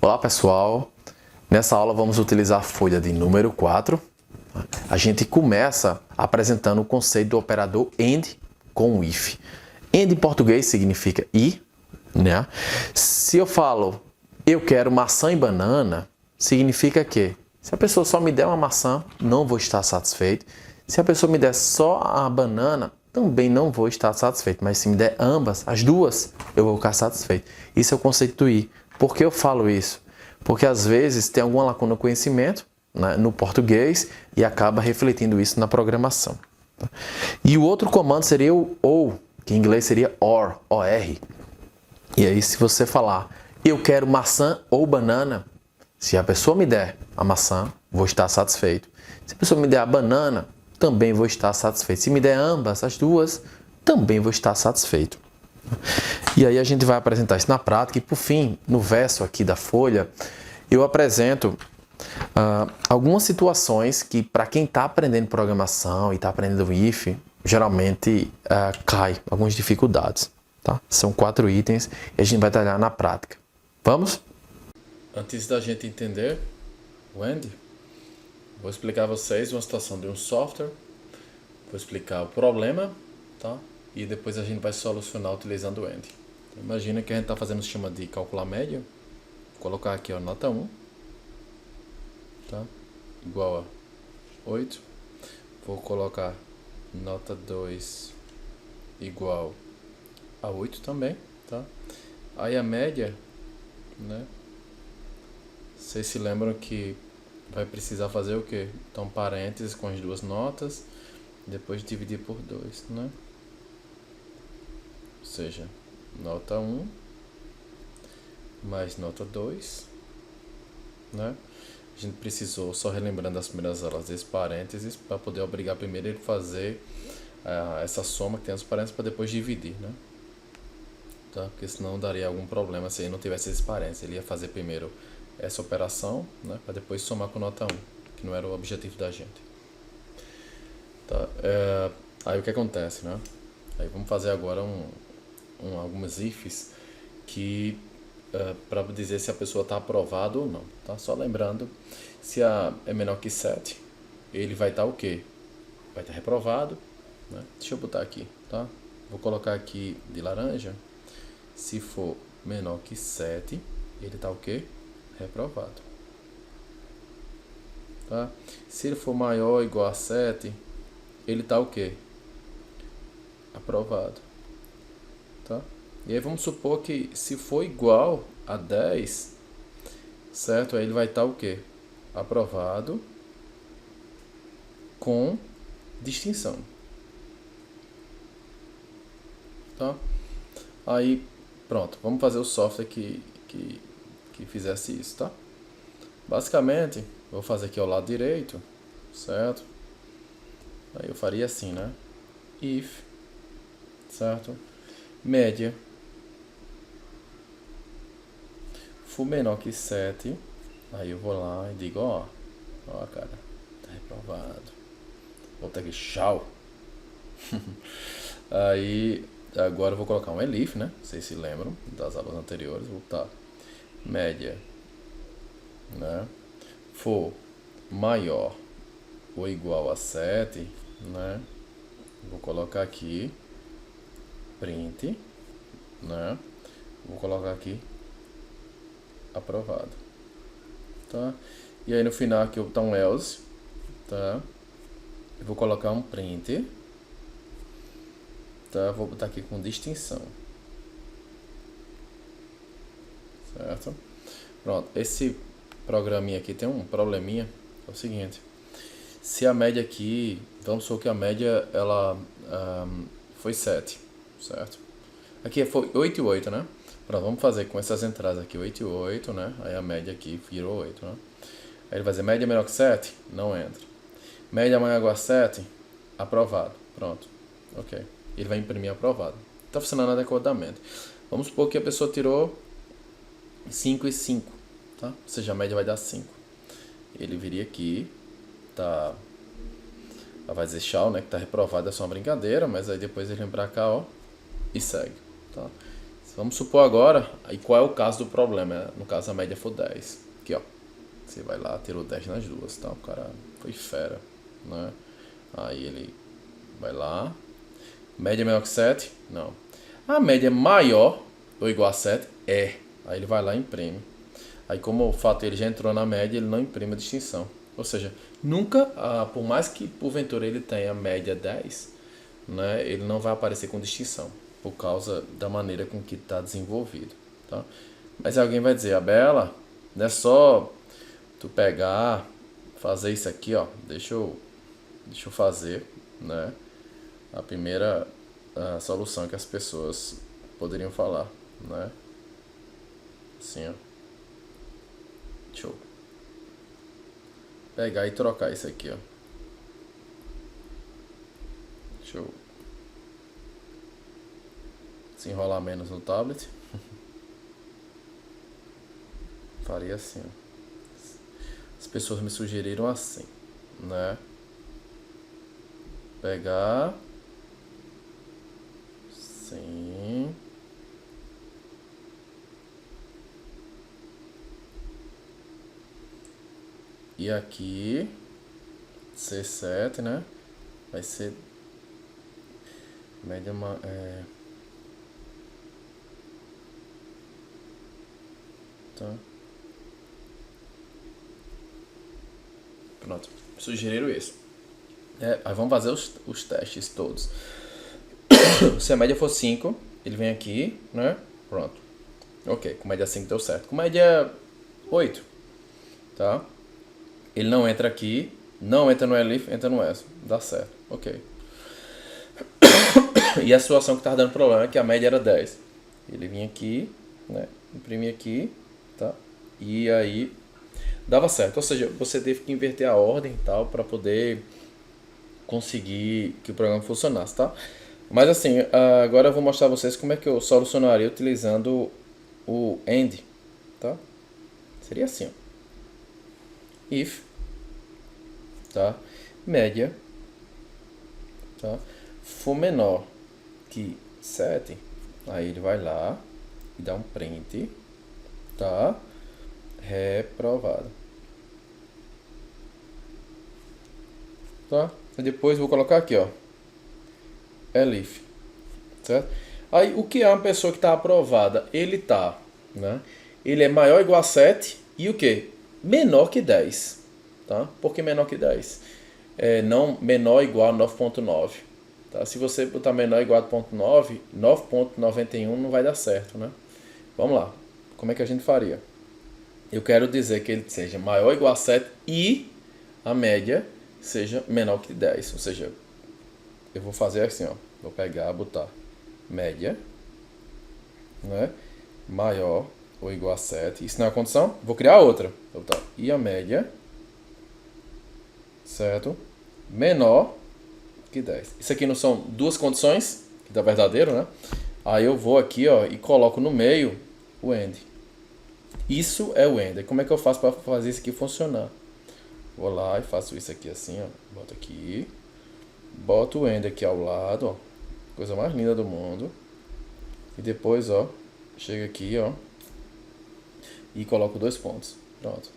Olá pessoal, nessa aula vamos utilizar a folha de número 4. A gente começa apresentando o conceito do operador AND com o IF. AND em português significa e, né? Se eu falo eu quero maçã e banana, significa que se a pessoa só me der uma maçã, não vou estar satisfeito. Se a pessoa me der só a banana, também não vou estar satisfeito. Mas se me der ambas, as duas, eu vou ficar satisfeito. Isso é o conceito do I. Por que eu falo isso? Porque às vezes tem alguma lacuna no conhecimento, né, no português, e acaba refletindo isso na programação. E o outro comando seria o OR, que em inglês seria OR, O-R. E aí se você falar, eu quero maçã ou banana, se a pessoa me der a maçã, vou estar satisfeito. Se a pessoa me der a banana, também vou estar satisfeito. Se me der ambas, as duas, também vou estar satisfeito. E aí a gente vai apresentar isso na prática. E por fim, no verso aqui da folha, eu apresento algumas situações que para quem está aprendendo programação e está aprendendo IF, geralmente cai algumas dificuldades. Tá? São 4 itens e a gente vai trabalhar na prática. Vamos? Antes da gente entender o AND, vou explicar a vocês uma situação de um software, vou explicar o problema, tá? E depois a gente vai solucionar utilizando o AND. Então, imagina que a gente está fazendo o sistema de calcular média, vou colocar aqui a nota 1, tá? Igual a 8, vou colocar nota 2 igual a 8 também, tá? Aí a média, né? Vocês se lembram que vai precisar fazer o quê? Então, parênteses com as duas notas, depois dividir por 2, né? Ou seja, nota 1 mais nota 2, né? A gente precisou, só relembrando as primeiras aulas desse parênteses, para poder obrigar primeiro ele a fazer essa soma que tem os parênteses para depois dividir, né? Tá? Porque senão daria algum problema se ele não tivesse esses parênteses. Ele ia fazer primeiro essa operação, né, para depois somar com nota 1, que não era o objetivo da gente. Tá? Aí o que acontece, né? Aí vamos fazer agora algumas ifs que para dizer se a pessoa está aprovada ou não. Tá? Só lembrando, se a é menor que 7, ele vai estar o quê? Vai estar reprovado, né? Deixa eu botar aqui, tá? Vou colocar aqui de laranja. Se for menor que 7, ele está o quê? Reprovado. Tá? Se ele for maior ou igual a 7, ele está o quê? Aprovado. Tá? E aí vamos supor que se for igual a 10, certo? Aí ele vai estar o quê? Aprovado com distinção. Tá? Aí, pronto. Vamos fazer o software que fizesse isso, tá? Basicamente, vou fazer aqui ao lado direito, certo? Aí eu faria assim, né? If, certo? Média for menor que 7, aí eu vou lá e digo, ó, cara, tá reprovado. Vou ter aqui, tchau. Aí, agora eu vou colocar um elif, né? Vocês se lembram das aulas anteriores, vou botar média, né, for maior ou igual a 7, né, vou colocar aqui print, né, vou colocar aqui aprovado, tá? E aí no final aqui eu vou botar um else, tá? Eu vou colocar um print, tá? Vou botar aqui com distinção. Certo? Pronto, esse programinha aqui tem um probleminha, é o seguinte, se a média aqui, vamos supor que a média ela foi 7, certo? Aqui foi 8 e 8, né? Pronto, vamos fazer com essas entradas aqui, 8 e 8, né? Aí a média aqui virou 8, né? Aí ele vai dizer, média menor que 7? Não entra. Média maior ou igual a 7? Aprovado. Pronto, ok. Ele vai imprimir aprovado. Está funcionando adequadamente. Vamos supor que a pessoa tirou 5 e 5, tá? Ou seja, a média vai dar 5. Ele viria aqui, tá? Vai dizer tchau, né? Que tá reprovado, é só uma brincadeira, mas aí depois ele vem pra cá, ó, e segue, tá? Vamos supor agora, e qual é o caso do problema? No caso a média for 10. Aqui, ó. Você vai lá, tirou 10 nas duas, tá? O cara foi fera, né? Aí ele vai lá. Média menor que 7? Não. A média maior ou igual a 7? É. Aí ele vai lá e imprime. Aí como o fato ele já entrou na média, ele não imprime a distinção. Ou seja, nunca, por mais que porventura ele tenha a média 10, né, ele não vai aparecer com distinção, por causa da maneira com que está desenvolvido. Tá? Mas alguém vai dizer, Abela, não é só tu pegar, fazer isso aqui, ó. Deixa eu fazer, né? A primeira solução que as pessoas poderiam falar, né? Assim, ó. Deixa eu pegar e trocar isso aqui, ó. Deixa eu desenrolar menos no tablet. Faria assim, ó. As pessoas me sugeriram assim, né? Pegar. Sim. E aqui C7, né? Vai ser média tá. Pronto, sugeriram isso. Aí vamos fazer os testes todos. Se a média for 5, ele vem aqui, né? Pronto. Ok, com média 5 deu certo. Com média 8, tá? Ele não entra aqui, não entra no elif, entra no S. Dá certo, ok. E a situação que estava dando problema é que a média era 10. Ele vinha aqui, né? Imprimia aqui, tá? E aí dava certo. Ou seja, você teve que inverter a ordem e tal para poder conseguir que o programa funcionasse, tá? Mas assim, agora eu vou mostrar a vocês como é que eu solucionaria utilizando o AND, tá? Seria assim, ó. If, tá? Média, tá? For menor que 7, aí ele vai lá e dá um print, tá? Reprovado. Tá? E depois vou colocar aqui, ó. Elif, certo? Aí o que é uma pessoa que está aprovada? Ele tá, né? Ele é maior ou igual a 7 e o que? Menor que 10, tá? Por que menor que 10? Não menor ou igual a 9.9, tá? Se você botar menor ou igual a 0.9, 9.91 não vai dar certo, né? Vamos lá. Como é que a gente faria? Eu quero dizer que ele seja maior ou igual a 7 e a média seja menor que 10. Ou seja, eu vou fazer assim, ó. Vou pegar, botar média, né? Maior ou igual a 7. Isso não é a condição? Vou criar outra. Vou botar e a média, certo? Menor que 10. Isso aqui não são duas condições, que dá verdadeiro, né? Aí eu vou aqui, ó, e coloco no meio o AND. Isso é o AND. Como é que eu faço para fazer isso aqui funcionar? Vou lá e faço isso aqui assim, ó. Boto aqui. Boto o AND aqui ao lado, ó. Coisa mais linda do mundo. E depois, ó, chega aqui, ó. E coloco 2 pontos. Pronto.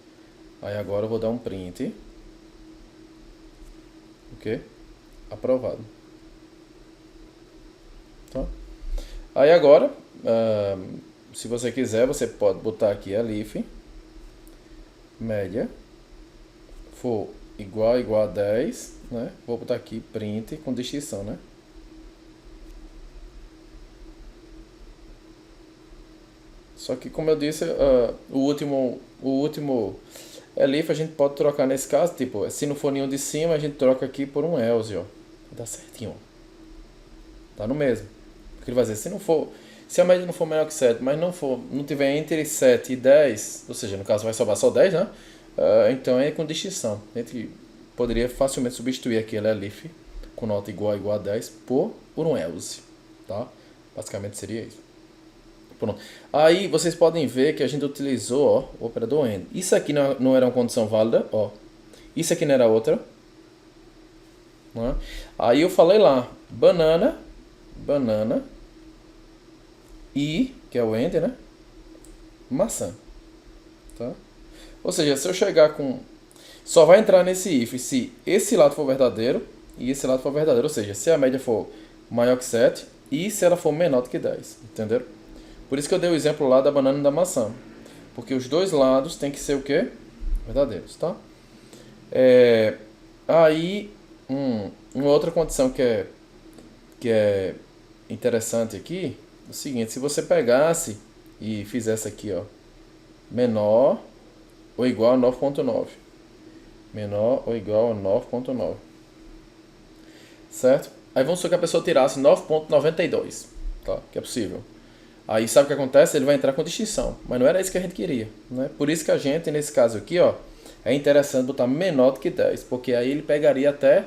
Aí agora eu vou dar um print. Ok? Aprovado. Tá? Aí agora, se você quiser, você pode botar aqui a elif. Média. For igual a 10, né? Vou botar aqui print com distinção, né? Só que, como eu disse, o último elif a gente pode trocar nesse caso, tipo, se não for nenhum de cima, a gente troca aqui por um else, ó. Dá certinho, ó. Tá no mesmo. Porque ele vai dizer, se a média não for menor que 7, mas não tiver entre 7 e 10, ou seja, no caso vai sobrar só 10, né? Então é com distinção. A gente poderia facilmente substituir aquele elif com nota igual a 10 por um else, tá? Basicamente seria isso. Pronto. Aí vocês podem ver que a gente utilizou, ó, o operador AND. Isso aqui não era uma condição válida, ó. Isso aqui não era outra. Né? Aí eu falei lá, banana e que é o AND, né? Maçã, tá? Ou seja, se eu chegar com... Só vai entrar nesse if se esse lado for verdadeiro e esse lado for verdadeiro. Ou seja, se a média for maior que 7 e se ela for menor do que 10. Entenderam? Por isso que eu dei o exemplo lá da banana e da maçã. Porque os dois lados tem que ser o quê? Verdadeiros, tá? Aí, uma outra condição que é interessante aqui é o seguinte: se você pegasse e fizesse aqui, ó, menor ou igual a 9.9, menor ou igual a 9.9, certo? Aí vamos supor que a pessoa tirasse 9.92, tá? Que é possível. Aí sabe o que acontece? Ele vai entrar com distinção, mas não era isso que a gente queria, né? Por isso que a gente, nesse caso aqui, ó, é interessante botar menor do que 10, porque aí ele pegaria até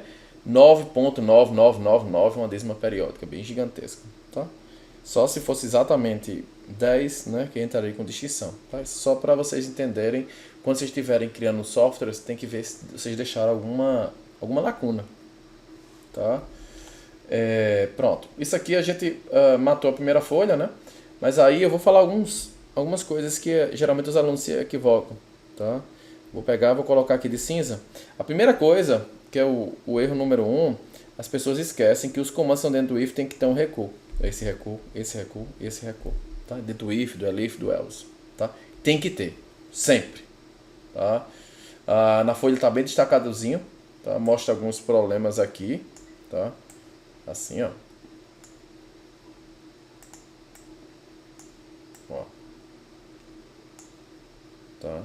9.9999, uma décima periódica, bem gigantesca, tá? Só se fosse exatamente 10, né, que entraria com distinção, tá? Só para vocês entenderem, quando vocês estiverem criando softwares, tem que ver se vocês deixaram alguma lacuna, tá? Pronto, isso aqui a gente matou a primeira folha, né? Mas aí eu vou falar algumas coisas que geralmente os alunos se equivocam, tá? Vou pegar, vou colocar aqui de cinza. A primeira coisa, que é o erro número 1, as pessoas esquecem que os comandos estão dentro do if tem que ter um recuo. Esse recuo, esse recuo, esse recuo, tá? Dentro do if, do elif, do else, tá? Tem que ter, sempre, tá? Na folha está bem destacadozinho, tá? Mostra alguns problemas aqui, tá? Assim, ó. Ó. Tá?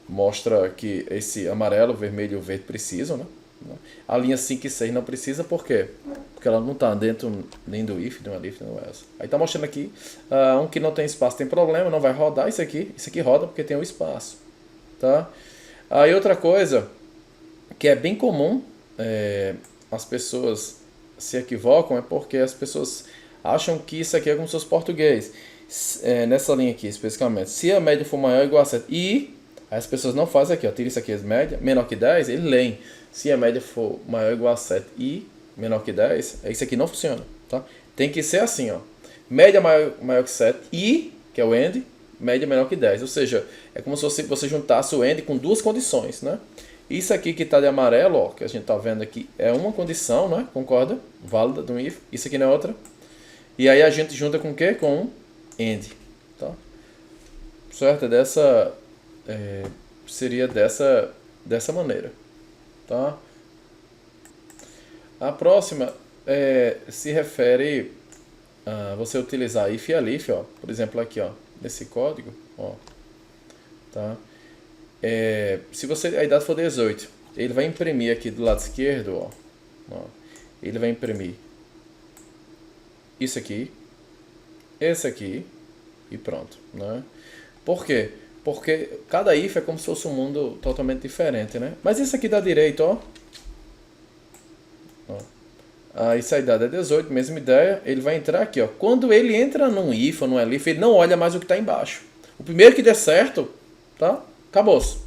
Mostra que esse amarelo, vermelho e o verde precisam, né? A linha 5 e 6 não precisa, por quê? Porque ela não está dentro nem do if, nem do elif, nem do else. Aí está mostrando aqui, um que não tem espaço tem problema, não vai rodar isso aqui roda porque tem o espaço, tá? Aí outra coisa que é bem comum, as pessoas se equivocam, é porque as pessoas acham que isso aqui é como se fosse português. Nessa linha aqui, especificamente, se a média for maior ou igual a 7 e as pessoas não fazem aqui, ó, tira isso aqui as médias, menor que 10, ele leem. Se a média for maior ou igual a 7 e menor que 10, isso aqui não funciona, tá? Tem que ser assim, ó. Média maior que 7 e, que é o AND, média menor que 10. Ou seja, é como se você juntasse o AND com duas condições, né? Isso aqui que está de amarelo, ó, que a gente está vendo aqui, é uma condição, né? Concorda? Válida do if. Isso aqui não é outra. E aí a gente junta com o quê? Com um AND, tá? Certo? Seria dessa maneira, tá? A próxima se refere a você utilizar if e elif, ó. Por exemplo, aqui, ó, nesse código, ó, tá? Se a idade for 18, ele vai imprimir aqui do lado esquerdo, ó, ele vai imprimir isso aqui, esse aqui e pronto, né? Por quê? Porque cada if é como se fosse um mundo totalmente diferente, né? Mas isso aqui da direita, ó. Aí se a idade é 18, mesma ideia, ele vai entrar aqui, ó. Quando ele entra num if ou num elif, ele não olha mais o que está embaixo. O primeiro que der certo, tá? Acabou-se.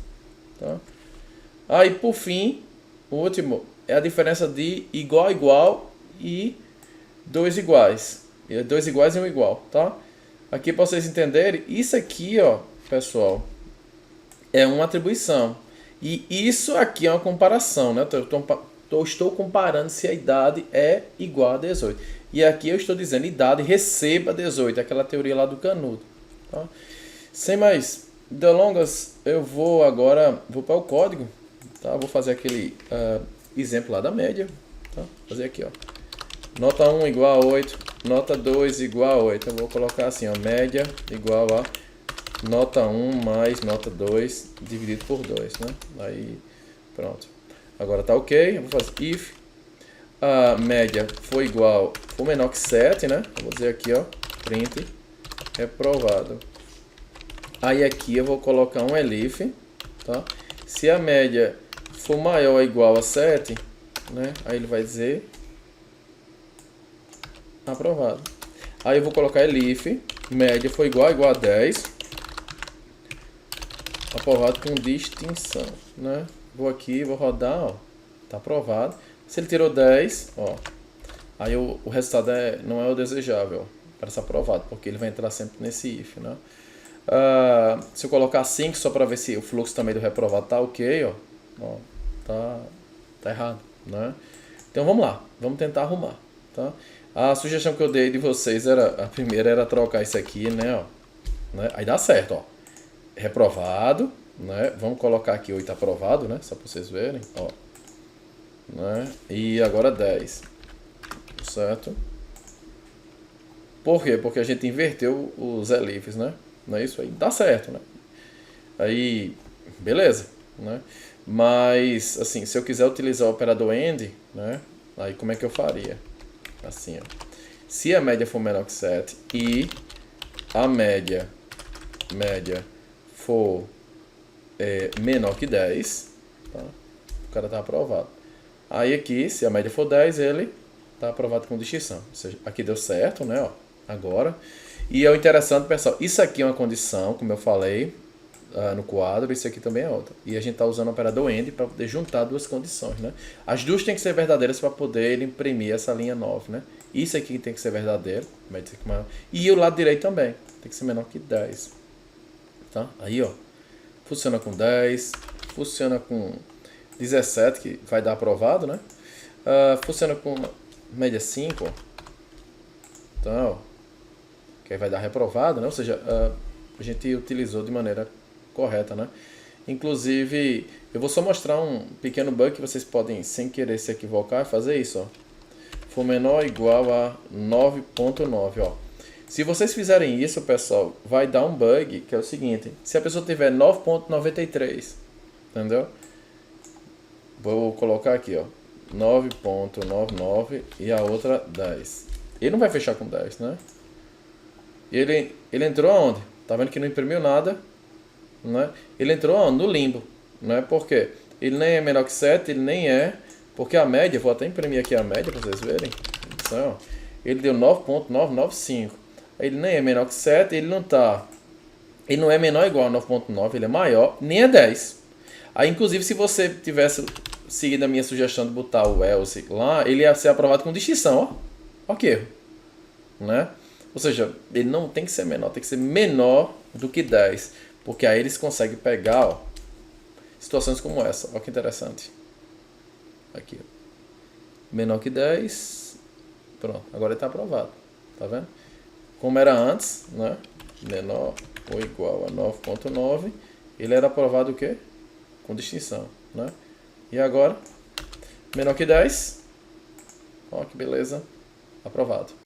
Tá? Aí por fim, o último é a diferença de igual a igual e dois iguais. Dois iguais e um igual, tá? Aqui para vocês entenderem, isso aqui, ó, pessoal, é uma atribuição. E isso aqui é uma comparação, né? Estou comparando se a idade é igual a 18. E aqui eu estou dizendo idade receba 18, aquela teoria lá do Canudo. Tá? Sem mais delongas, eu vou para o código. Tá? Vou fazer aquele exemplo lá da média. Tá? Fazer aqui, ó. Nota 1 igual a 8, nota 2 igual a 8. Eu vou colocar assim, ó, média igual a nota 1 mais nota 2 dividido por 2, né? Aí, pronto. Agora tá ok, eu vou fazer if a média for menor que 7, né? Eu vou dizer aqui, ó, print reprovado. Aí aqui eu vou colocar um elif, tá? Se a média for maior ou igual a 7, né? Aí ele vai dizer aprovado. Aí eu vou colocar elif, média for igual a 10, aprovado com distinção, né? Vou aqui, vou rodar, ó, tá aprovado. Se ele tirou 10, ó, aí o resultado não é o desejável, parece aprovado, porque ele vai entrar sempre nesse if, né? Se eu colocar 5 só para ver se o fluxo também do reprovado tá ok, ó. Ó, tá errado, né? Então vamos lá, vamos tentar arrumar, tá? A sugestão que eu dei de vocês a primeira era trocar isso aqui, né, ó, né? Aí dá certo, ó. Reprovado, né? Vamos colocar aqui 8 aprovado, né? Só para vocês verem, ó. Né? E agora 10, certo? Por quê? Porque a gente inverteu os elifs, né? Não é isso aí? Dá certo, né? Aí, beleza, né? Mas, assim, se eu quiser utilizar o operador AND, né? Aí como é que eu faria? Assim, ó. Se a média for menor que 7 e a média for menor que 10, tá? O cara tá aprovado. Aí aqui, se a média for 10, ele tá aprovado com distinção. Ou seja, aqui deu certo, né? Ó, agora. E é o interessante, pessoal, isso aqui é uma condição, como eu falei no quadro, isso aqui também é outra. E a gente está usando o operador AND para poder juntar duas condições, né? As duas têm que ser verdadeiras para poder ele imprimir essa linha 9, né? Isso aqui tem que ser verdadeiro, e o lado direito também, tem que ser menor que 10. Tá? Aí, ó, funciona com 10, funciona com 17, que vai dar aprovado, né? Funciona com média 5, ó. Então, ó, que aí vai dar reprovado, né? Ou seja, a gente utilizou de maneira correta, né? Inclusive, eu vou só mostrar um pequeno bug que vocês podem, sem querer se equivocar, fazer isso, ó. For menor ou igual a 9.9, ó. Se vocês fizerem isso, pessoal, vai dar um bug, que é o seguinte. Se a pessoa tiver 9.93, entendeu? Vou colocar aqui, ó. 9.99 e a outra 10. Ele não vai fechar com 10, né? Ele entrou aonde? Tá vendo que não imprimiu nada, né? Ele entrou aonde? No limbo, né? Por quê? Ele nem é menor que 7, ele nem é... Porque a média, vou até imprimir aqui a média para vocês verem. Então, ele deu 9.995. Ele nem é menor que 7, ele não é menor ou igual a 9.9, ele é maior, nem é 10. Aí, inclusive, se você tivesse seguido a minha sugestão de botar o else lá, ele ia ser aprovado com distinção, ó. Ó que erro, né? Ou seja, ele não tem que ser menor, tem que ser menor do que 10. Porque aí eles conseguem pegar, ó, situações como essa. Olha que interessante. Aqui, ó. Menor que 10. Pronto, agora ele está aprovado. Tá vendo? Como era antes, né? Menor ou igual a 9.9. Ele era aprovado o quê? Com distinção, né? E agora? Menor que 10. Ó, que beleza. Aprovado.